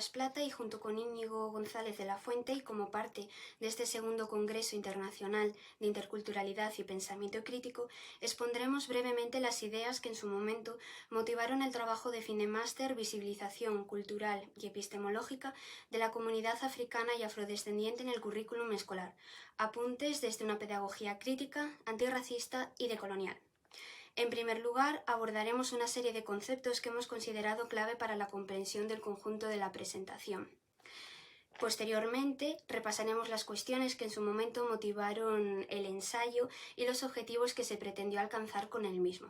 Rivas Plata y junto con Íñigo González de la Fuente y como parte de este segundo Congreso Internacional de Interculturalidad y Pensamiento Crítico, expondremos brevemente las ideas que en su momento motivaron el trabajo de fin de máster Visibilización cultural y epistemológica de la comunidad africana y afrodescendiente en el currículum escolar, apuntes desde una pedagogía crítica, antirracista y decolonial. En primer lugar, abordaremos una serie de conceptos que hemos considerado clave para la comprensión del conjunto de la presentación. Posteriormente, repasaremos las cuestiones que en su momento motivaron el ensayo y los objetivos que se pretendió alcanzar con el mismo.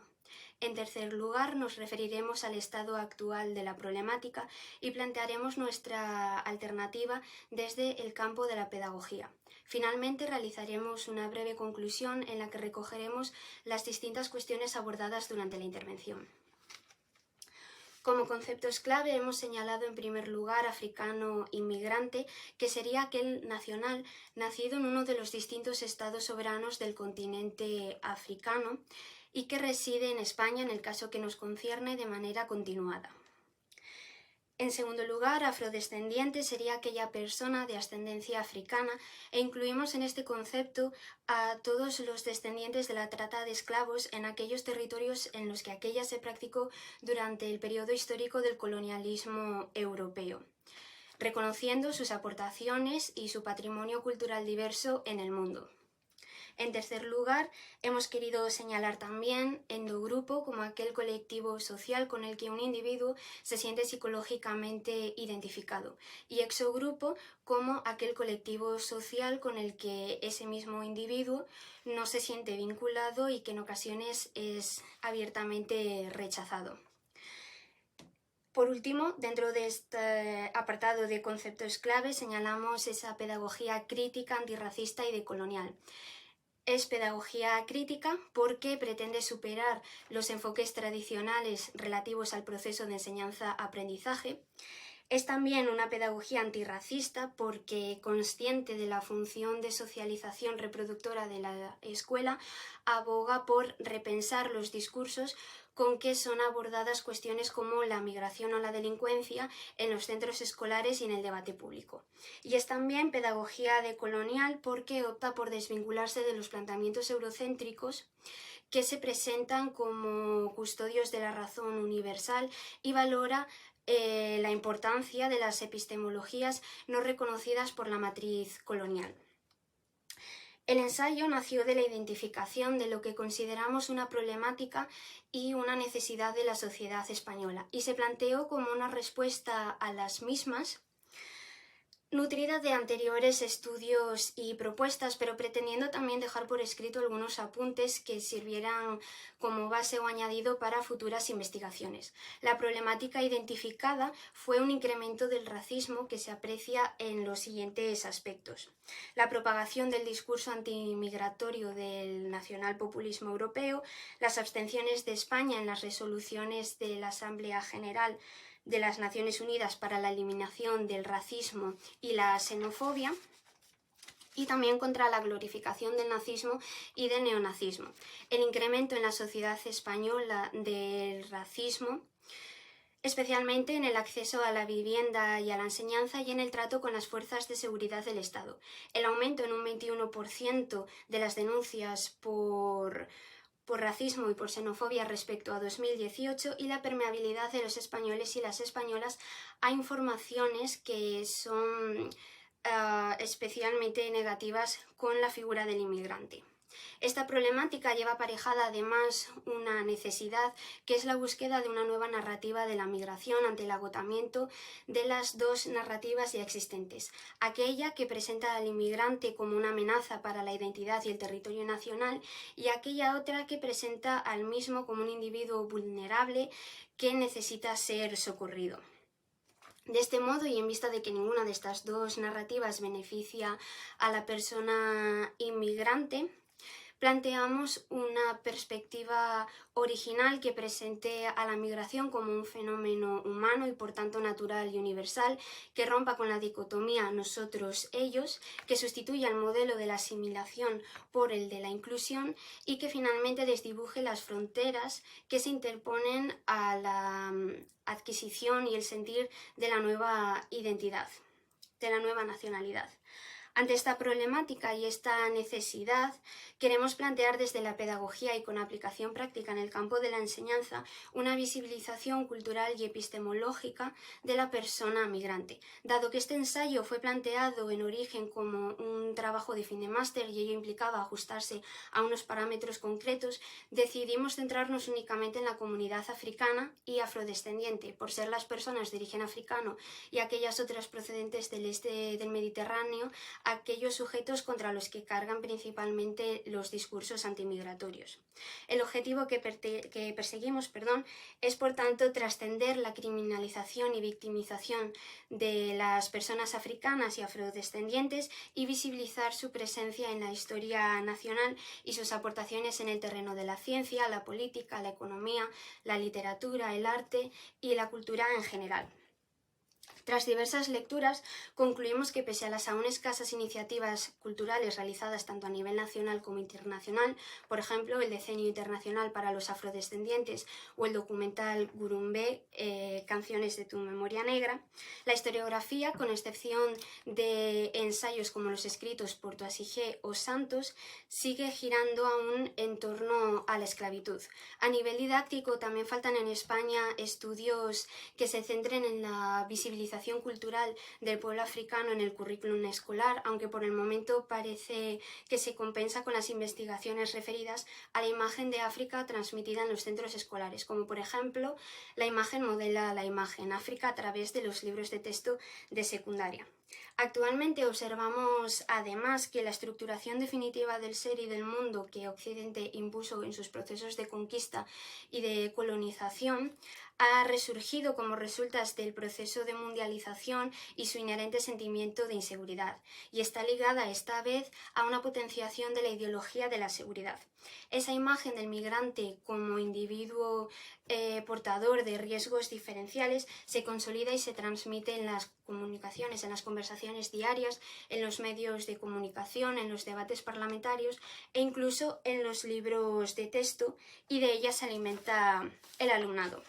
En tercer lugar, nos referiremos al estado actual de la problemática y plantearemos nuestra alternativa desde el campo de la pedagogía. Finalmente, realizaremos una breve conclusión en la que recogeremos las distintas cuestiones abordadas durante la intervención. Como conceptos clave hemos señalado en primer lugar africano inmigrante, que sería aquel nacional nacido en uno de los distintos estados soberanos del continente africano y que reside en España en el caso que nos concierne de manera continuada. En segundo lugar, afrodescendiente sería aquella persona de ascendencia africana e incluimos en este concepto a todos los descendientes de la trata de esclavos en aquellos territorios en los que aquella se practicó durante el periodo histórico del colonialismo europeo, reconociendo sus aportaciones y su patrimonio cultural diverso en el mundo. En tercer lugar, hemos querido señalar también endogrupo como aquel colectivo social con el que un individuo se siente psicológicamente identificado y exogrupo como aquel colectivo social con el que ese mismo individuo no se siente vinculado y que en ocasiones es abiertamente rechazado. Por último, dentro de este apartado de conceptos clave señalamos esa pedagogía crítica, antirracista y decolonial. Es pedagogía crítica porque pretende superar los enfoques tradicionales relativos al proceso de enseñanza-aprendizaje. Es también una pedagogía antirracista porque, consciente de la función de socialización reproductora de la escuela, aboga por repensar los discursos con que son abordadas cuestiones como la migración o la delincuencia en los centros escolares y en el debate público. Y es también pedagogía decolonial porque opta por desvincularse de los planteamientos eurocéntricos que se presentan como custodios de la razón universal y valora la importancia de las epistemologías no reconocidas por la matriz colonial. El ensayo nació de la identificación de lo que consideramos una problemática y una necesidad de la sociedad española y se planteó como una respuesta a las mismas, nutrida de anteriores estudios y propuestas, pero pretendiendo también dejar por escrito algunos apuntes que sirvieran como base o añadido para futuras investigaciones. La problemática identificada fue un incremento del racismo que se aprecia en los siguientes aspectos: la propagación del discurso antimigratorio del nacionalpopulismo europeo, las abstenciones de España en las resoluciones de la Asamblea General de las Naciones Unidas para la eliminación del racismo y la xenofobia, y también contra la glorificación del nazismo y del neonazismo, el incremento en la sociedad española del racismo, especialmente en el acceso a la vivienda y a la enseñanza y en el trato con las fuerzas de seguridad del Estado, el aumento en un 21% de las denuncias por racismo y por xenofobia respecto a 2018 y la permeabilidad de los españoles y las españolas a informaciones que son especialmente negativas con la figura del inmigrante. Esta problemática lleva aparejada además una necesidad que es la búsqueda de una nueva narrativa de la migración ante el agotamiento de las dos narrativas ya existentes, aquella que presenta al inmigrante como una amenaza para la identidad y el territorio nacional y aquella otra que presenta al mismo como un individuo vulnerable que necesita ser socorrido. De este modo, y en vista de que ninguna de estas dos narrativas beneficia a la persona inmigrante, planteamos una perspectiva original que presente a la migración como un fenómeno humano y por tanto natural y universal, que rompa con la dicotomía nosotros-ellos, que sustituya el modelo de la asimilación por el de la inclusión y que finalmente desdibuje las fronteras que se interponen a la adquisición y el sentir de la nueva identidad, de la nueva nacionalidad. Ante esta problemática y esta necesidad, queremos plantear desde la pedagogía y con aplicación práctica en el campo de la enseñanza una visibilización cultural y epistemológica de la persona migrante. Dado que este ensayo fue planteado en origen como un trabajo de fin de máster y ello implicaba ajustarse a unos parámetros concretos, decidimos centrarnos únicamente en la comunidad africana y afrodescendiente, por ser las personas de origen africano y aquellas otras procedentes del este del Mediterráneo, aquellos sujetos contra los que cargan principalmente los discursos antimigratorios. El objetivo que perseguimos es, por tanto, trascender la criminalización y victimización de las personas africanas y afrodescendientes y visibilizar su presencia en la historia nacional y sus aportaciones en el terreno de la ciencia, la política, la economía, la literatura, el arte y la cultura en general. Tras diversas lecturas, concluimos que pese a las aún escasas iniciativas culturales realizadas tanto a nivel nacional como internacional, por ejemplo, el Decenio Internacional para los Afrodescendientes o el documental Gurumbe, Canciones de tu Memoria Negra, la historiografía, con excepción de ensayos como los escritos por Toasigé o Santos, sigue girando aún en torno a la esclavitud. A nivel didáctico, también faltan en España estudios que se centren en la visibilización cultural del pueblo africano en el currículum escolar, aunque por el momento parece que se compensa con las investigaciones referidas a la imagen de África transmitida en los centros escolares, como por ejemplo la imagen modela la imagen África a través de los libros de texto de secundaria. Actualmente observamos además que la estructuración definitiva del ser y del mundo que Occidente impuso en sus procesos de conquista y de colonización ha resurgido como resultas del proceso de mundialización y su inherente sentimiento de inseguridad, y está ligada esta vez a una potenciación de la ideología de la seguridad. Esa imagen del migrante como individuo portador de riesgos diferenciales se consolida y se transmite en las comunicaciones, en las conversaciones diarias, en los medios de comunicación, en los debates parlamentarios e incluso en los libros de texto, y de ellas se alimenta el alumnado.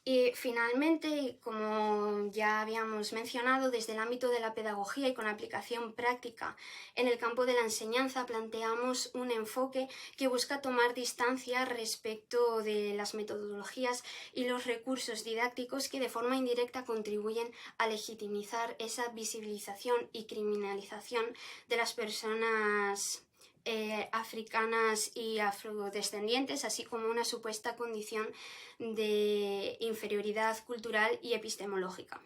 Y finalmente, como ya habíamos mencionado, desde el ámbito de la pedagogía y con aplicación práctica en el campo de la enseñanza, planteamos un enfoque que busca tomar distancia respecto de las metodologías y los recursos didácticos que de forma indirecta contribuyen a legitimizar esa visibilización y criminalización de las personas africanas y afrodescendientes, así como una supuesta condición de inferioridad cultural y epistemológica.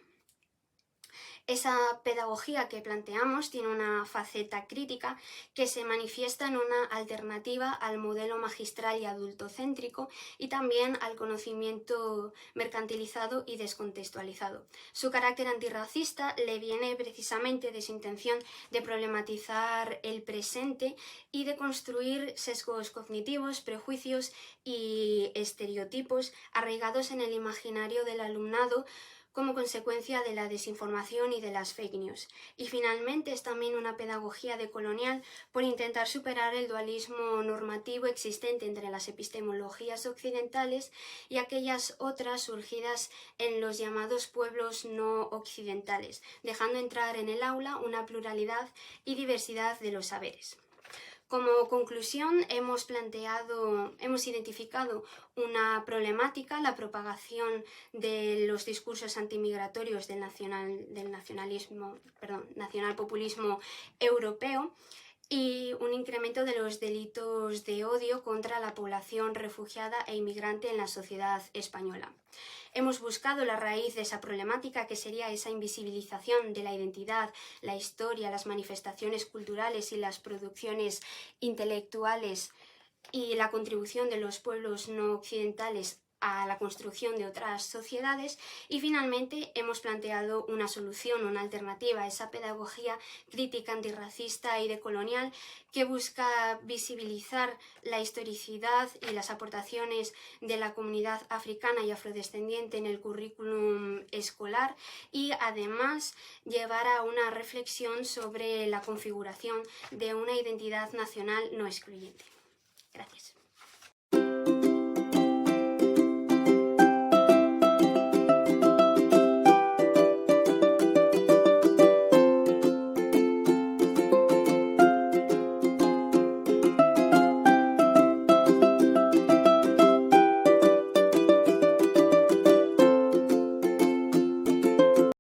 Esa pedagogía que planteamos tiene una faceta crítica que se manifiesta en una alternativa al modelo magistral y adultocéntrico y también al conocimiento mercantilizado y descontextualizado. Su carácter antirracista le viene precisamente de su intención de problematizar el presente y de construir sesgos cognitivos, prejuicios y estereotipos arraigados en el imaginario del alumnado como consecuencia de la desinformación y de las fake news. Y finalmente es también una pedagogía decolonial por intentar superar el dualismo normativo existente entre las epistemologías occidentales y aquellas otras surgidas en los llamados pueblos no occidentales, dejando entrar en el aula una pluralidad y diversidad de los saberes. Como conclusión, hemos identificado una problemática, la propagación de los discursos antimigratorios del nacionalpopulismo europeo y un incremento de los delitos de odio contra la población refugiada e inmigrante en la sociedad española. Hemos buscado la raíz de esa problemática, que sería esa invisibilización de la identidad, la historia, las manifestaciones culturales y las producciones intelectuales y la contribución de los pueblos no occidentales a la construcción de otras sociedades y finalmente hemos planteado una solución, una alternativa a esa pedagogía crítica, antirracista y decolonial que busca visibilizar la historicidad y las aportaciones de la comunidad africana y afrodescendiente en el currículum escolar y además llevar a una reflexión sobre la configuración de una identidad nacional no excluyente. Gracias.